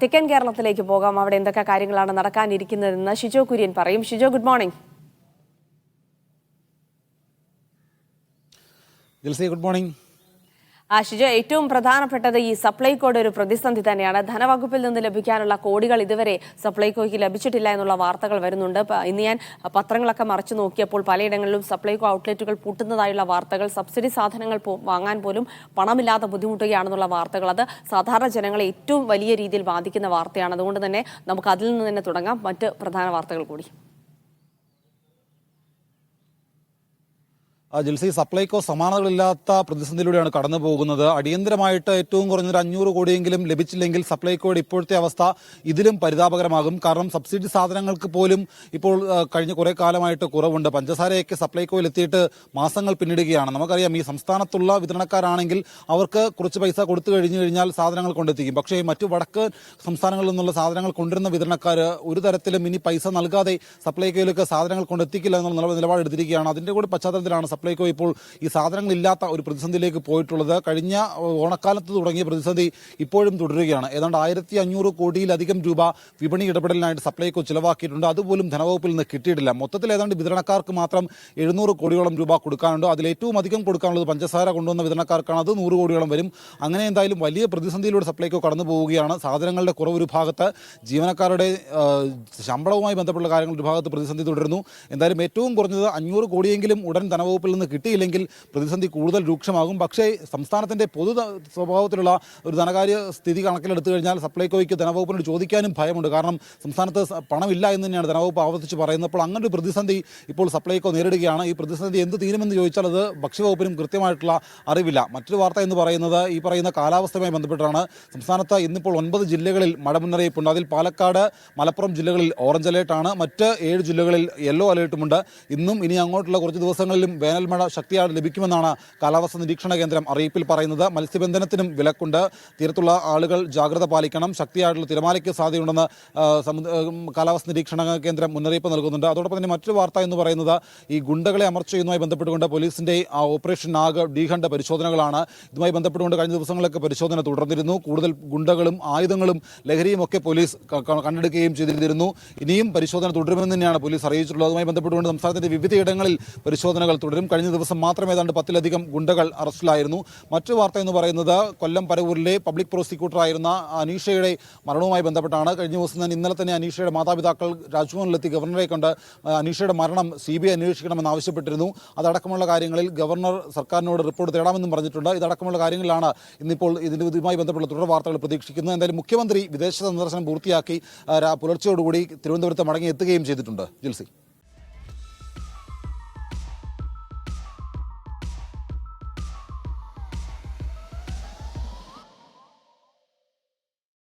തെക്കൻ കേരളത്തിലേക്ക് പോകാം. അവിടെ എന്തൊക്കെ കാര്യങ്ങളാണ് നടക്കാനിരിക്കുന്നതെന്ന് ഷിജോ കുര്യൻ പറയും. Shijo, good morning. Good morning. Shijo, ഏറ്റവും പ്രധാനപ്പെട്ടത് ഈ സപ്ലൈകോയുടെ ഒരു പ്രതിസന്ധി തന്നെയാണ്. ധനവകുപ്പിൽ നിന്ന് ലഭിക്കാനുള്ള കോടികൾ ഇതുവരെ സപ്ലൈകോയ്ക്ക് ലഭിച്ചിട്ടില്ല എന്നുള്ള വാർത്തകൾ വരുന്നുണ്ട്. ഇന്ന് ഞാൻ പത്രങ്ങളൊക്കെ മറിച്ചു നോക്കിയപ്പോൾ പലയിടങ്ങളിലും സപ്ലൈകോ ഔട്ട്ലെറ്റുകൾ പൂട്ടുന്നതായുള്ള വാർത്തകൾ, സബ്സിഡി സാധനങ്ങൾ വാങ്ങാൻ പോലും പണമില്ലാതെ ബുദ്ധിമുട്ടുകയാണെന്നുള്ള വാർത്തകൾ, അത് സാധാരണ ജനങ്ങളെ ഏറ്റവും വലിയ രീതിയിൽ ബാധിക്കുന്ന വാർത്തയാണ്. അതുകൊണ്ട് തന്നെ നമുക്ക് അതിൽ നിന്ന് തന്നെ തുടങ്ങാം. മറ്റ് പ്രധാന വാർത്തകൾ കൂടി. ജിൽസി, സപ്ലൈകോ സമാനതകളില്ലാത്ത പ്രതിസന്ധിയിലൂടെയാണ് കടന്നു പോകുന്നത്. അടിയന്തരമായിട്ട് ഏറ്റവും കുറഞ്ഞൊരു 500 കോടിയെങ്കിലും ലഭിച്ചില്ലെങ്കിൽ സപ്ലൈകോയുടെ ഇപ്പോഴത്തെ അവസ്ഥ ഇതിലും പരിതാപകരമാകും. കാരണം സബ്സിഡി സാധനങ്ങൾക്ക് പോലും ഇപ്പോൾ കഴിഞ്ഞ കുറെ കാലമായിട്ട് കുറവുണ്ട്. പഞ്ചസാരയൊക്കെ സപ്ലൈകോയിൽ എത്തിയിട്ട് മാസങ്ങൾ പിന്നിടുകയാണ്. നമുക്കറിയാം, ഈ സംസ്ഥാനത്തുള്ള വിതരണക്കാരാണെങ്കിൽ അവർക്ക് കുറച്ച് പൈസ കൊടുത്തു കഴിഞ്ഞു കഴിഞ്ഞാൽ സാധനങ്ങൾ കൊണ്ടെത്തിക്കും. പക്ഷേ മറ്റു വടക്ക് സംസ്ഥാനങ്ങളിൽ നിന്നുള്ള സാധനങ്ങൾ കൊണ്ടുവരുന്ന വിതരണക്കാർ ഒരു തരത്തിലും ഇനി പൈസ നൽകാതെ സപ്ലൈകോയിലേക്ക് സാധനങ്ങൾ കൊണ്ടെത്തിക്കില്ല എന്നുള്ള നിലപാടെടുത്തിരിക്കുകയാണ്. അതിന്റെ കൂടി പശ്ചാത്തലത്തിലാണ് സപ്ലൈകോ ഇപ്പോൾ ഈ സാധനങ്ങളില്ലാത്ത ഒരു പ്രതിസന്ധിയിലേക്ക് പോയിട്ടുള്ളത്. കഴിഞ്ഞ ഓണക്കാലത്ത് തുടങ്ങിയ പ്രതിസന്ധി ഇപ്പോഴും തുടരുകയാണ്. ഏതാണ്ട് 1500 കോടിയിലധികം രൂപ വിപണി ഇടപെടലിനായിട്ട് സപ്ലൈകോ ചിലവാക്കിയിട്ടുണ്ട്. അതുപോലും ധനവകുപ്പിൽ നിന്ന് കിട്ടിയിട്ടില്ല. മൊത്തത്തിൽ ഏതാണ്ട് വിതരണക്കാർക്ക് മാത്രം 700 കോടിയോളം രൂപ കൊടുക്കാനുണ്ട്. അതിൽ ഏറ്റവും അധികം കൊടുക്കാനുള്ളത് പഞ്ചസാര കൊണ്ടുവന്ന വിതരണക്കാർക്കാണ്. അത് 100 കോടിയോളം വരും. അങ്ങനെ എന്തായാലും വലിയ പ്രതിസന്ധിയിലൂടെ സപ്ലൈകോ കടന്നു പോവുകയാണ്. സാധനങ്ങളുടെ കുറവ് ഒരു ഭാഗത്ത്, ജീവനക്കാരുടെ ശമ്പളവുമായി ബന്ധപ്പെട്ട കാര്യങ്ങൾ ഒരു ഭാഗത്ത് പ്രതിസന്ധി തുടരുന്നു. എന്തായാലും ഏറ്റവും കുറഞ്ഞത് 500 കോടിയെങ്കിലും ഉടൻ ധനവകുപ്പിൽ നിന്ന് കിട്ടിയില്ലെങ്കിൽ പ്രതിസന്ധി കൂടുതൽ രൂക്ഷമാകും. പക്ഷേ സംസ്ഥാനത്തിന്റെ പൊതു സ്വഭാവത്തിലുള്ള ഒരു ധനകാര്യ സ്ഥിതി കണക്കിലെടുത്തു കഴിഞ്ഞാൽ സപ്ലൈകോയ്ക്ക് ധനവകുപ്പിനോട് ചോദിക്കാനും ഭയമുണ്ട്. കാരണം സംസ്ഥാനത്ത് പണമില്ല എന്ന് തന്നെയാണ് ധനവകുപ്പ് ആവർത്തിച്ച് പറയുന്നത്. അപ്പോൾ അങ്ങനെ ഒരു പ്രതിസന്ധി ഇപ്പോൾ സപ്ലൈകോ നേരിടുകയാണ്. ഈ പ്രതിസന്ധി എന്ത് തീരുമെന്ന് ചോദിച്ചാൽ അത് ഭക്ഷ്യവകുപ്പിനും കൃത്യമായിട്ടുള്ള അറിവില്ല. മറ്റൊരു വാർത്ത എന്ന് പറയുന്നത് ഈ പറയുന്ന കാലാവസ്ഥയുമായി ബന്ധപ്പെട്ടാണ്. സംസ്ഥാനത്ത് ഇന്നിപ്പോൾ 9 ജില്ലകളിൽ മഴ മുന്നറിയിപ്പുണ്ട്. അതിൽ പാലക്കാട്, മലപ്പുറം ജില്ലകളിൽ ഓറഞ്ച് അലേർട്ടാണ്. മറ്റ് 7 ജില്ലകളിൽ യെല്ലോ അലേർട്ടുമുണ്ട്. ഇന്നും ഇനി അങ്ങോട്ടുള്ള കുറച്ച് ദിവസങ്ങളിലും വേനൽമഴ ശക്തിയായി ലഭിക്കുമെന്നാണ് കാലാവസ്ഥാ നിരീക്ഷണ കേന്ദ്രം അറിയിപ്പിൽ പറയുന്നത്. മത്സ്യബന്ധനത്തിനും വിലക്കുണ്ട്. തീരത്തുള്ള ആളുകൾ ജാഗ്രത പാലിക്കണം. ശക്തിയായിട്ടുള്ള തിരമാലയ്ക്ക് സാധ്യതയുണ്ടെന്ന് കാലാവസ്ഥാ നിരീക്ഷണ കേന്ദ്രം മുന്നറിയിപ്പ് നൽകുന്നുണ്ട്. അതോടൊപ്പം തന്നെ മറ്റൊരു വാർത്ത എന്ന് പറയുന്നത് ഈ ഗുണ്ടകളെ അമർച്ച ചെയ്യുന്നതുമായി ബന്ധപ്പെട്ടുകൊണ്ട് പോലീസിന്റെ ഓപ്പറേഷൻ നാഗ് ഡീഖണ്ഡ പരിശോധനകളാണ്. ഇതുമായി ബന്ധപ്പെട്ടുകൊണ്ട് കഴിഞ്ഞ ദിവസങ്ങളിലൊക്കെ പരിശോധന തുടർന്നിരുന്നു. കൂടുതൽ ഗുണ്ടകളും ആയുധങ്ങളും ലഹരിയും ഒക്കെ പോലീസ് കണ്ടെടുക്കുകയും ചെയ്തിരുന്നു. ഇനിയും പരിശോധന തുടരുമെന്ന് തന്നെയാണ് പോലീസ് അറിയിച്ചിട്ടുള്ളത്. അതുമായി ബന്ധപ്പെട്ടുകൊണ്ട് സംസ്ഥാനത്തിന്റെ വിവിധയിടങ്ങളിൽ പരിശോധനകൾ തുടരും. കഴിഞ്ഞ ദിവസം മാത്രം ഏതാണ്ട് 10ലധികം ഗുണ്ടകൾ അറസ്റ്റിലായിരുന്നു. മറ്റു വാർത്ത എന്ന് പറയുന്നത് കൊല്ലം പരവൂരിലെ പബ്ലിക് പ്രോസിക്യൂട്ടറായിരുന്ന അനീഷയുടെ മരണവുമായി ബന്ധപ്പെട്ടാണ്. കഴിഞ്ഞ ദിവസം തന്നെ ഇന്നലെ തന്നെ അനീഷയുടെ മാതാപിതാക്കൾ രാജ്ഭവനിലെത്തി ഗവർണറെ കണ്ട് അനീഷയുടെ മരണം CBI അന്വേഷിക്കണമെന്ന് ആവശ്യപ്പെട്ടിരുന്നു. അതടക്കമുള്ള കാര്യങ്ങളിൽ ഗവർണർ സർക്കാരിനോട് റിപ്പോർട്ട് തേടാമെന്നും പറഞ്ഞിട്ടുണ്ട്. ഇതടക്കമുള്ള കാര്യങ്ങളിലാണ് ഇന്നിപ്പോൾ ഇതുമായി ബന്ധപ്പെട്ട തുടർ വാർത്തകൾ പ്രതീക്ഷിക്കുന്നത്. എന്തായാലും മുഖ്യമന്ത്രി വിദേശ സന്ദർശനം പൂർത്തിയാക്കി പുലർച്ചയോടുകൂടി തിരുവനന്തപുരത്ത് മടങ്ങി എത്തുകയും ചെയ്തിട്ടുണ്ട്. ജിൽസി.